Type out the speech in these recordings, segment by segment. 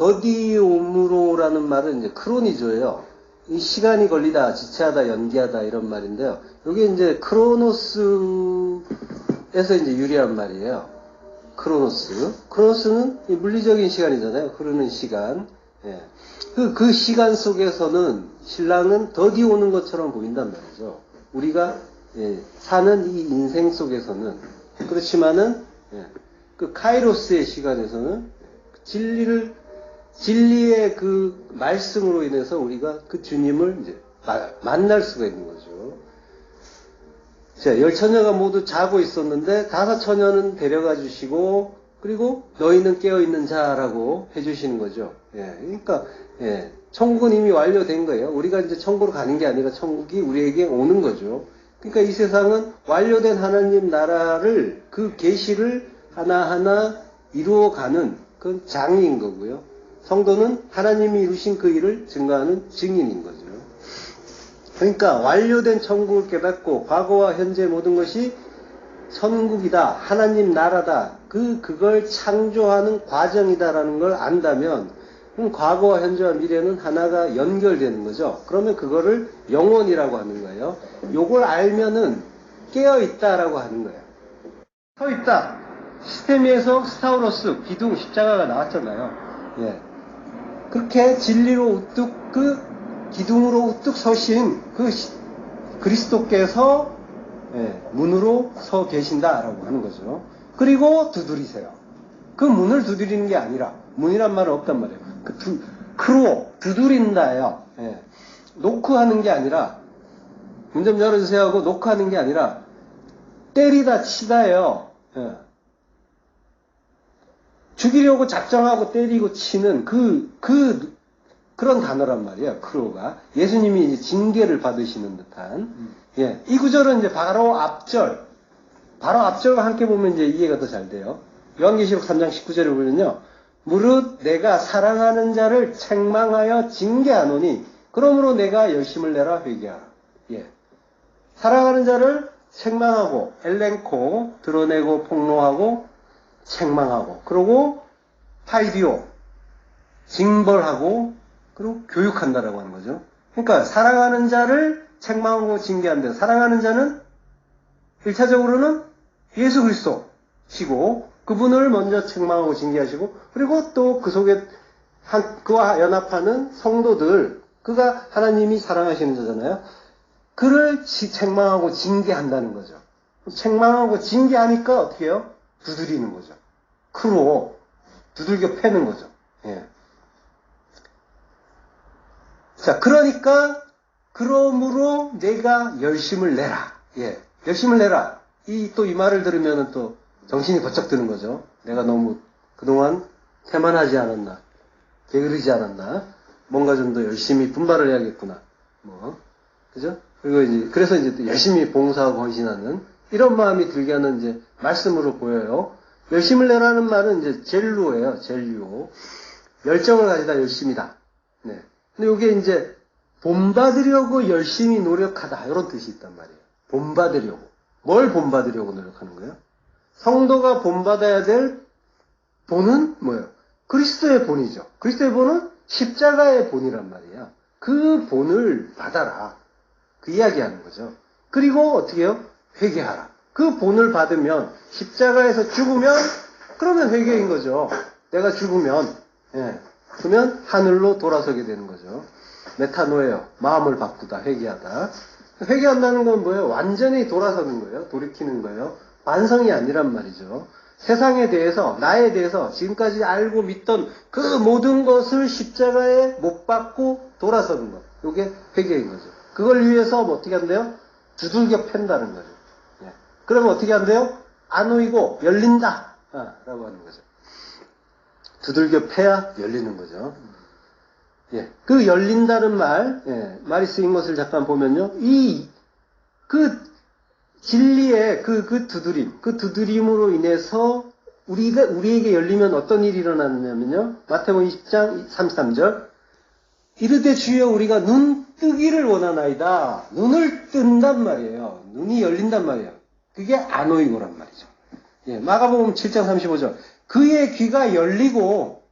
더디옴으로라는 말은 이제 크로니조예요. 이 시간이 걸리다, 지체하다, 연기하다 이런 말인데요. 이게 이제 크로노스에서 이제 유래한 말이에요. 크로노스. 크로노스는 이 물리적인 시간이잖아요. 흐르는 시간. 예. 그 시간 속에서는 신랑은 더디 오는 것처럼 보인단 말이죠. 우리가 사는 이 인생 속에서는 그렇지만은 그 카이로스의 시간에서는 진리의 그 말씀으로 인해서 우리가 그 주님을 이제 만날 수가 있는 거죠. 자, 10처녀가 모두 자고 있었는데 5처녀는 데려가 주시고 그리고 너희는 깨어있는 자라고 해주시는 거죠. 그러니까 천국은 이미 완료된 거예요. 우리가 이제 천국으로 가는 게 아니라 천국이 우리에게 오는 거죠. 그러니까 이 세상은 완료된 하나님 나라를 그 계시를 하나하나 이루어가는 그 장인 거고요. 성도는 하나님이 이루신 그 일을 증거하는 증인인 거죠. 그러니까 완료된 천국을 깨닫고 과거와 현재 모든 것이 천국이다, 하나님 나라다, 그걸 창조하는 과정이다라는 걸 안다면 그럼 과거와 현재와 미래는 하나가 연결되는 거죠. 그러면 그거를 영혼이라고 하는 거예요. 요걸 알면은 깨어있다라고 하는 거예요. 서있다. 시스테미에서 스타우로스, 기둥, 십자가가 나왔잖아요. 그렇게 진리로 우뚝 기둥으로 우뚝 서신 그리스도께서 문으로 서 계신다라고 하는 거죠. 그리고 두드리세요. 그 문을 두드리는 게 아니라 문이란 말은 없단 말이에요. 크로 두드린다예요. 노크하는 게 아니라 문 좀 열어주세요 하고 노크하는 게 아니라 때리다 치다예요. 죽이려고 작정하고 때리고 치는 그런 단어란 말이에요. 크로가. 예수님이 이제 징계를 받으시는 듯한. 이 구절은 이제 바로 앞절과 함께 보면 이제 이해가 더 잘 돼요. 요한계시록 3장 19절을 보면요. 무릇 내가 사랑하는 자를 책망하여 징계하노니 그러므로 내가 열심을 내라 회개하라. 사랑하는 자를 책망하고 엘렌코 드러내고 폭로하고 책망하고 그리고 파이디오 징벌하고 그리고 교육한다라고 하는 거죠. 그러니까 사랑하는 자를 책망하고 징계한다. 사랑하는 자는 1차적으로는 예수 그리스도시고 그분을 먼저 책망하고 징계하시고 그리고 또 그 속에 그와 연합하는 성도들 그가 하나님이 사랑하시는 자잖아요. 그를 책망하고 징계한다는 거죠. 책망하고 징계하니까 어떻게 해요? 두드리는 거죠. 크로 두들겨 패는 거죠. 자, 그러므로 내가 열심을 내라. 열심을 내라. 이 말을 들으면 또 정신이 번쩍 드는 거죠. 내가 너무 그동안 태만하지 않았나. 게으르지 않았나. 뭔가 좀 더 열심히 분발을 해야겠구나. 그죠? 그래서 이제 또 열심히 봉사하고 헌신하는 이런 마음이 들게 하는 이제 말씀으로 보여요. 열심을 내라는 말은 이제 젤루예요. 젤류. 열정을 가지다 열심이다. 근데 이게 이제 본받으려고 열심히 노력하다 이런 뜻이 있단 말이에요. 본받으려고. 뭘 본받으려고 노력하는 거예요? 성도가 본받아야 될 본은 뭐예요? 그리스도의 본이죠. 그리스도의 본은 십자가의 본이란 말이에요. 그 본을 받아라. 그 이야기하는 거죠. 그리고 어떻게 해요? 회개하라. 그 본을 받으면 십자가에서 죽으면 그러면 회개인 거죠. 내가 죽으면 그러면 하늘로 돌아서게 되는 거죠. 메타노예요. 마음을 바꾸다, 회개하다. 회개한다는 건 뭐예요? 완전히 돌아서는 거예요. 돌이키는 거예요. 반성이 아니란 말이죠. 세상에 대해서, 나에 대해서 지금까지 알고 믿던 그 모든 것을 십자가에 못 박고 돌아서는 것. 이게 회개인 거죠. 그걸 위해서 어떻게 한대요? 두들겨 팬다는 거죠. 그러면 어떻게 한대요? 안 놓이고 열린다. 라고 하는 거죠. 두들겨 패야 열리는 거죠. 그 열린다는 말이 쓰인 것을 잠깐 보면요. 진리의 그 두드림으로 인해서 우리에게 열리면 어떤 일이 일어나느냐면요. 마태복음 20장 33절. 이르되 주여 우리가 눈 뜨기를 원하나이다. 눈을 뜬단 말이에요. 눈이 열린단 말이에요. 그게 아노이고란 말이죠. 마가복음 7장 35절. 그의 귀가 열리고,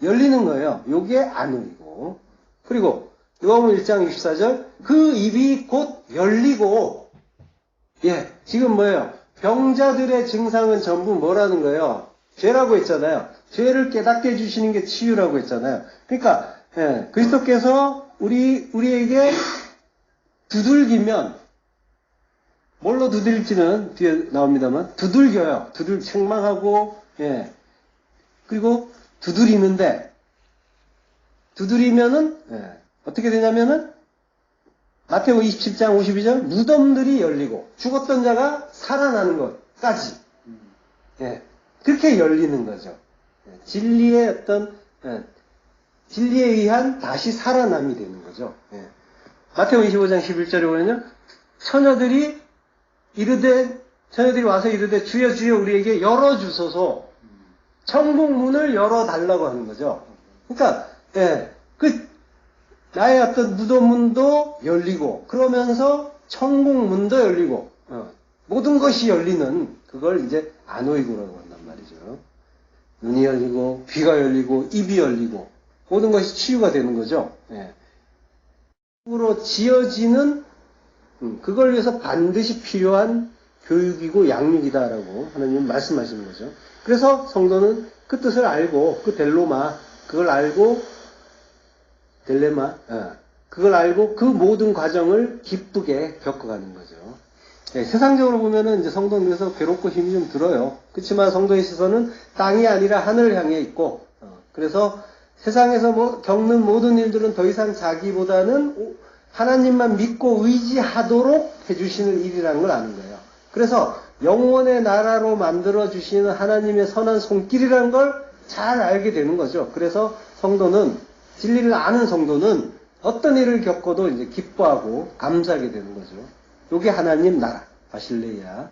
열리는 거예요. 요게 안오이고. 그리고 요한복음 1장 24절 그 입이 곧 열리고 예, 지금 뭐예요? 병자들의 증상은 전부 뭐라는 거예요? 죄라고 했잖아요. 죄를 깨닫게 해주시는 게 치유라고 했잖아요. 그러니까 예, 그리스도께서 우리에게 두들기면 뭘로 두들릴지는 뒤에 나옵니다만 두들겨요. 책망하고 예. 그리고 두드리면은 예, 어떻게 되냐면은 마태복음 27장 52절 무덤들이 열리고 죽었던 자가 살아나는 것까지 예, 그렇게 열리는 거죠. 예, 진리의 어떤 진리에 의한 다시 살아남이 되는 거죠. 예. 마태복음 25장 11절에 보면요. 처녀들이 와서 이르되 주여 주여 우리에게 열어주소서 천국 문을 열어달라고 하는 거죠. 그러니까 예, 나의 어떤 무덤문도 열리고 그러면서 천국 문도 열리고 모든 것이 열리는 그걸 이제 안오이고라고 한단 말이죠. 눈이 열리고 귀가 열리고 입이 열리고 모든 것이 치유가 되는 거죠. 예. 으로 지어지는 그걸 위해서 반드시 필요한 교육이고 양육이다라고 하나님은 말씀하시는 거죠. 그래서 성도는 그 뜻을 알고 그 그걸 알고 그걸 알고 그 모든 과정을 기쁘게 겪어가는 거죠. 네, 세상적으로 보면은 이제 성도는 그래서 괴롭고 힘이 좀 들어요. 그렇지만 성도에 있어서는 땅이 아니라 하늘을 향해 있고, 그래서 세상에서 겪는 모든 일들은 더 이상 자기보다는 하나님만 믿고 의지하도록 해주시는 일이라는 걸 아는 거예요. 그래서 영원의 나라로 만들어주시는 하나님의 선한 손길이라는 걸 잘 알게 되는 거죠. 그래서 진리를 아는 성도는 어떤 일을 겪어도 이제 기뻐하고 감사하게 되는 거죠. 요게 하나님 나라, 바실레이아.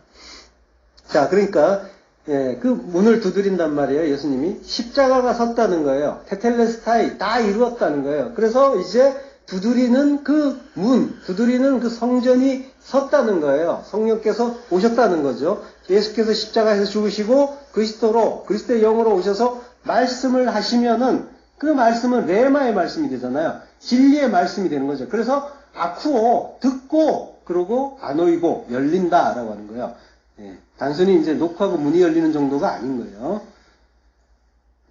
자, 그러니까, 예, 그 문을 두드린단 말이에요. 예수님이. 십자가가 섰다는 거예요. 테텔레스타이, 다 이루었다는 거예요. 그래서 이제 두드리는 그 성전이 섰다는 거예요. 성령께서 오셨다는 거죠. 예수께서 십자가에서 죽으시고 그리스도의 영으로 오셔서 말씀을 하시면은 그 말씀은 레마의 말씀이 되잖아요. 진리의 말씀이 되는 거죠. 그래서 아쿠오, 듣고, 그러고 안오이고 열린다라고 하는 거예요. 예, 단순히 이제 녹화하고 문이 열리는 정도가 아닌 거예요.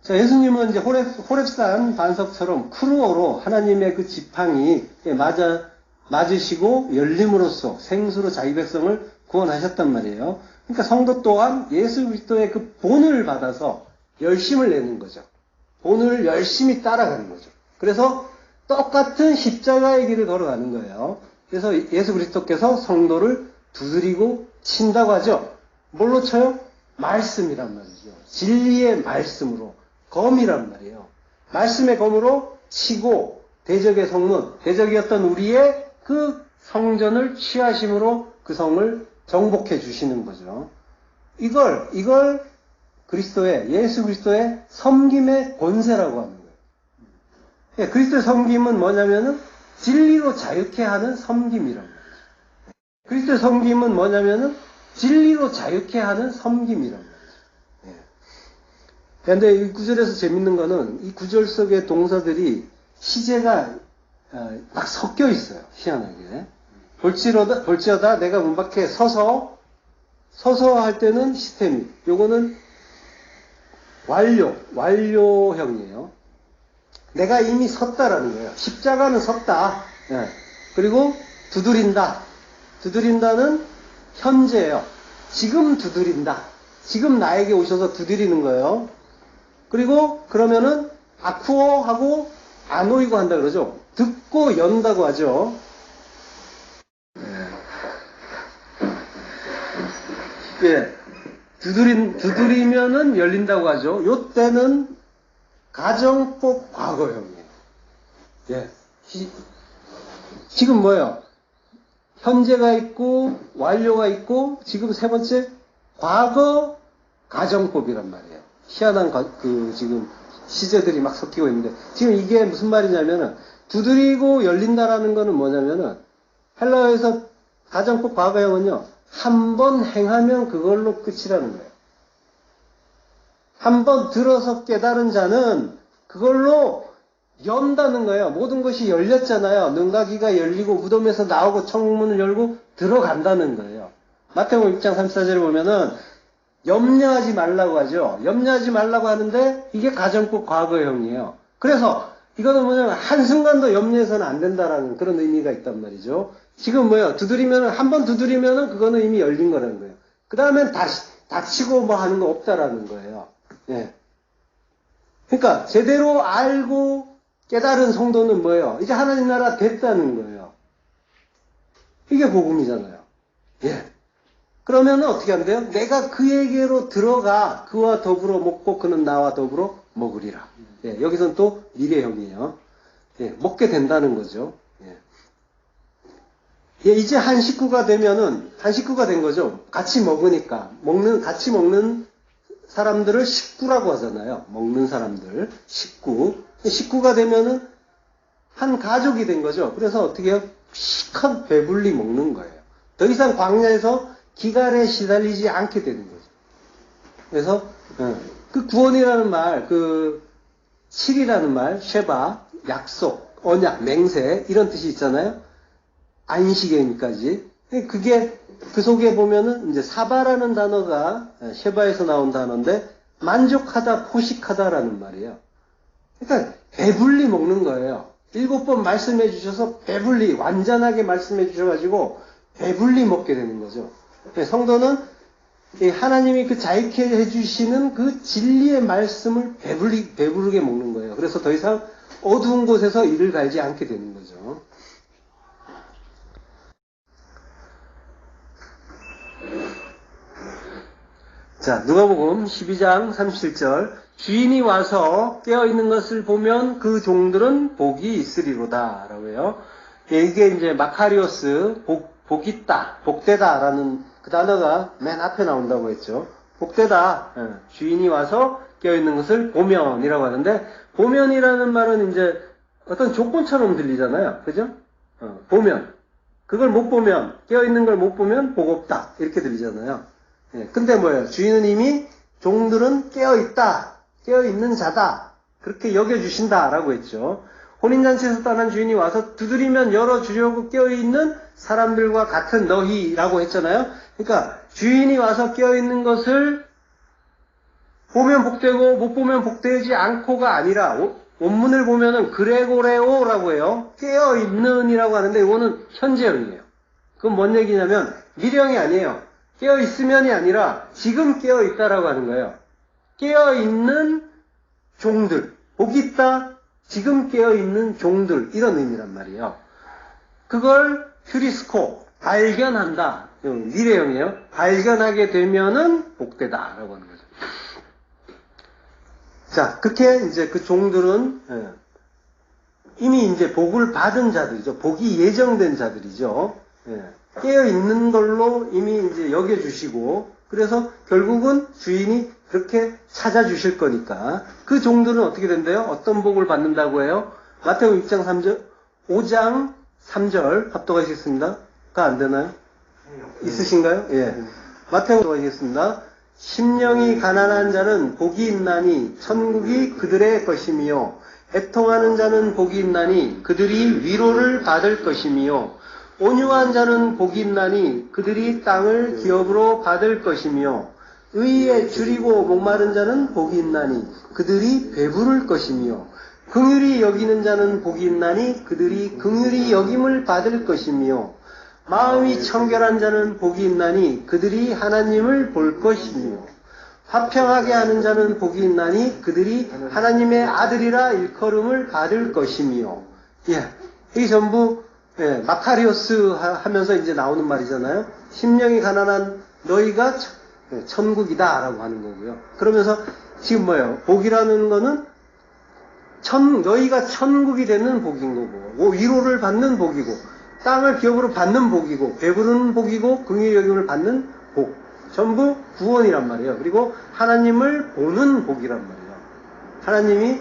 자, 예수님은 이제 호렙산 반석처럼 크루어로 하나님의 그 지팡이 맞으시고 열림으로써 생수로 자기 백성을 구원하셨단 말이에요. 그러니까 성도 또한 예수 그리스도의 그 본을 받아서 열심을 내는 거죠. 본을 열심히 따라가는 거죠. 그래서 똑같은 십자가의 길을 걸어가는 거예요. 그래서 예수 그리스도께서 성도를 두드리고 친다고 하죠. 뭘로 쳐요? 말씀이란 말이죠. 진리의 말씀으로. 검이란 말이에요. 말씀의 검으로 치고 대적의 성문, 대적이었던 우리의 그 성전을 취하심으로 그 성을 정복해 주시는 거죠. 이걸 예수 그리스도의 섬김의 권세라고 하는 거예요. 예, 그리스도의 섬김은 뭐냐면은 진리로 자유케 하는 섬김이란 말이죠. 그리스도의 섬김은 뭐냐면은 진리로 자유케 하는 섬김이란 말이죠. 그런데 이 구절에서 재밌는 거는 이 구절 속의 동사들이 시제가 막 섞여 있어요. 희한하게. 볼지어다 내가 문 밖에 서서 할 때는 시스템이. 요거는 완료형이에요. 내가 이미 섰다라는 거예요. 십자가는 섰다. 예. 그리고 두드린다는 현재예요. 지금 두드린다. 지금 나에게 오셔서 두드리는 거예요. 그리고 그러면은 아쿠어 하고 안오이고 한다 그러죠. 듣고 연다고 하죠. 예. 두드리면은 열린다고 하죠. 요때는 가정법 과거형이에요. 예. 지금 뭐예요? 현재가 있고 완료가 있고 지금 세 번째 과거 가정법이란 말이에요. 희한한 지금 시제들이 막 섞이고 있는데 지금 이게 무슨 말이냐면은 두드리고 열린다라는 거는 뭐냐면은 헬라어에서 가정법 과거형은요. 한 번 행하면 그걸로 끝이라는 거예요. 한 번 들어서 깨달은 자는 그걸로 연다는 거예요. 모든 것이 열렸잖아요. 능가기가 열리고 무덤에서 나오고 천국문을 열고 들어간다는 거예요. 마태복음 6장 34절에 보면은 염려하지 말라고 하죠. 염려하지 말라고 하는데 이게 가정법 과거형이에요. 그래서 이거는 뭐냐면 한순간도 염려해서는 안 된다라는 그런 의미가 있단 말이죠. 지금 뭐예요? 두드리면은, 한 번 두드리면은 그거는 이미 열린 거라는 거예요. 그 다음엔 다시 닫히고 뭐 하는 거 없다라는 거예요. 예. 그러니까 제대로 알고 깨달은 성도는 뭐예요? 이제 하나님 나라 됐다는 거예요. 이게 복음이잖아요. 예. 그러면 어떻게 하면 돼요? 내가 그에게로 들어가 그와 더불어 먹고 그는 나와 더불어 먹으리라. 예. 여기서는 또 미래형이에요. 예. 먹게 된다는 거죠. 예. 예. 이제 한 식구가 되면은 한 식구가 된 거죠. 같이 먹으니까 같이 먹는 사람들을 식구라고 하잖아요. 먹는 사람들 식구. 식구가 되면은 한 가족이 된 거죠. 그래서 어떻게 해요? 시컷 배불리 먹는 거예요. 더 이상 광야에서 기갈에 시달리지 않게 되는 거죠. 그래서 그 구원이라는 말, 그 칠이라는 말, 쉐바, 약속, 언약, 맹세 이런 뜻이 있잖아요. 안식일까지. 그게 그 속에 보면은 이제 사바라는 단어가 쉐바에서 나온 단어인데 만족하다, 포식하다라는 말이에요. 그러니까 배불리 먹는 거예요. 7번 말씀해 주셔서 배불리 완전하게 말씀해 주셔가지고 배불리 먹게 되는 거죠. 성도는 하나님이 그 자익해 해주시는 그 진리의 말씀을 배부르게 먹는 거예요. 그래서 더 이상 어두운 곳에서 이를 갈지 않게 되는 거죠. 자, 누가복음 12장 37절. 주인이 와서 깨어있는 것을 보면 그 종들은 복이 있으리로다. 라고 해요. 이게 이제 마카리오스, 복 있다, 복되다 라는 그 단어가 맨 앞에 나온다고 했죠. 복되다. 주인이 와서 깨어있는 것을 보면이라고 하는데, 보면이라는 말은 이제 어떤 조건처럼 들리잖아요. 그죠? 보면. 그걸 못 보면, 깨어있는 걸 못 보면 복 없다. 이렇게 들리잖아요. 근데 뭐예요? 주인은 이미 종들은 깨어있다. 깨어있는 자다. 그렇게 여겨주신다라고 했죠. 혼인잔치에서 떠난 주인이 와서 두드리면 열어주려고 깨어있는 사람들과 같은 너희라고 했잖아요. 그러니까 주인이 와서 깨어있는 것을 보면 복되고 못 보면 복되지 않고가 아니라 원문을 보면은 그레고레오라고 해요. 깨어있는이라고 하는데 이거는 현재형이에요. 그건 뭔 얘기냐면 미래형이 아니에요. 깨어있으면이 아니라 지금 깨어있다라고 하는 거예요. 깨어있는 종들, 복 있다, 지금 깨어있는 종들 이런 의미란 말이에요. 그걸 휴리스코, 발견한다. 미래형이에요. 발견하게 되면은 복되다라고 하는 거죠. 자, 그렇게 이제 그 종들은 이미 이제 복을 받은 자들이죠. 복이 예정된 자들이죠. 깨어있는 걸로 이미 이제 여겨주시고, 그래서 결국은 주인이 그렇게 찾아주실 거니까, 그 종들은 어떻게 된대요? 어떤 복을 받는다고 해요? 마태복음 6장 3절, 5장 3절 합독하시겠습니다. 가 안 되나요? 있으신가요? 예. 마태복음 하시겠습니다. 심령이 가난한 자는 복이 있나니 천국이 그들의 것이며, 애통하는 자는 복이 있나니 그들이 위로를 받을 것이며, 온유한 자는 복이 있나니 그들이 땅을 기업으로 받을 것이며, 의에 줄이고 목마른 자는 복이 있나니 그들이 배부를 것이며, 긍휼히 여기는 자는 복이 있나니 그들이 긍휼히 여김을 받을 것이며, 마음이 청결한 자는 복이 있나니 그들이 하나님을 볼 것이며, 화평하게 하는 자는 복이 있나니 그들이 하나님의 아들이라 일컬음을 받을 것이며. 이게 전부 마카리오스 하면서 이제 나오는 말이잖아요. 심령이 가난한 너희가 천국이다 라고 하는 거고요. 그러면서 지금 뭐예요? 복이라는 거는 너희가 천국이 되는 복인 거고, 위로를 받는 복이고, 땅을 기업으로 받는 복이고, 배부른 복이고, 긍휼히 여김을 받는 복. 전부 구원이란 말이에요. 그리고 하나님을 보는 복이란 말이에요. 하나님이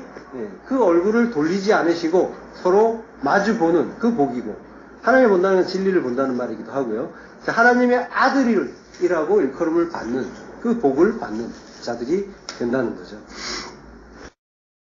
그 얼굴을 돌리지 않으시고 서로 마주보는 그 복이고, 하나님을 본다는 건 진리를 본다는 말이기도 하고요. 하나님의 아들이라고 일컬음을 받는 그 복을 받는 자들이 된다는 거죠.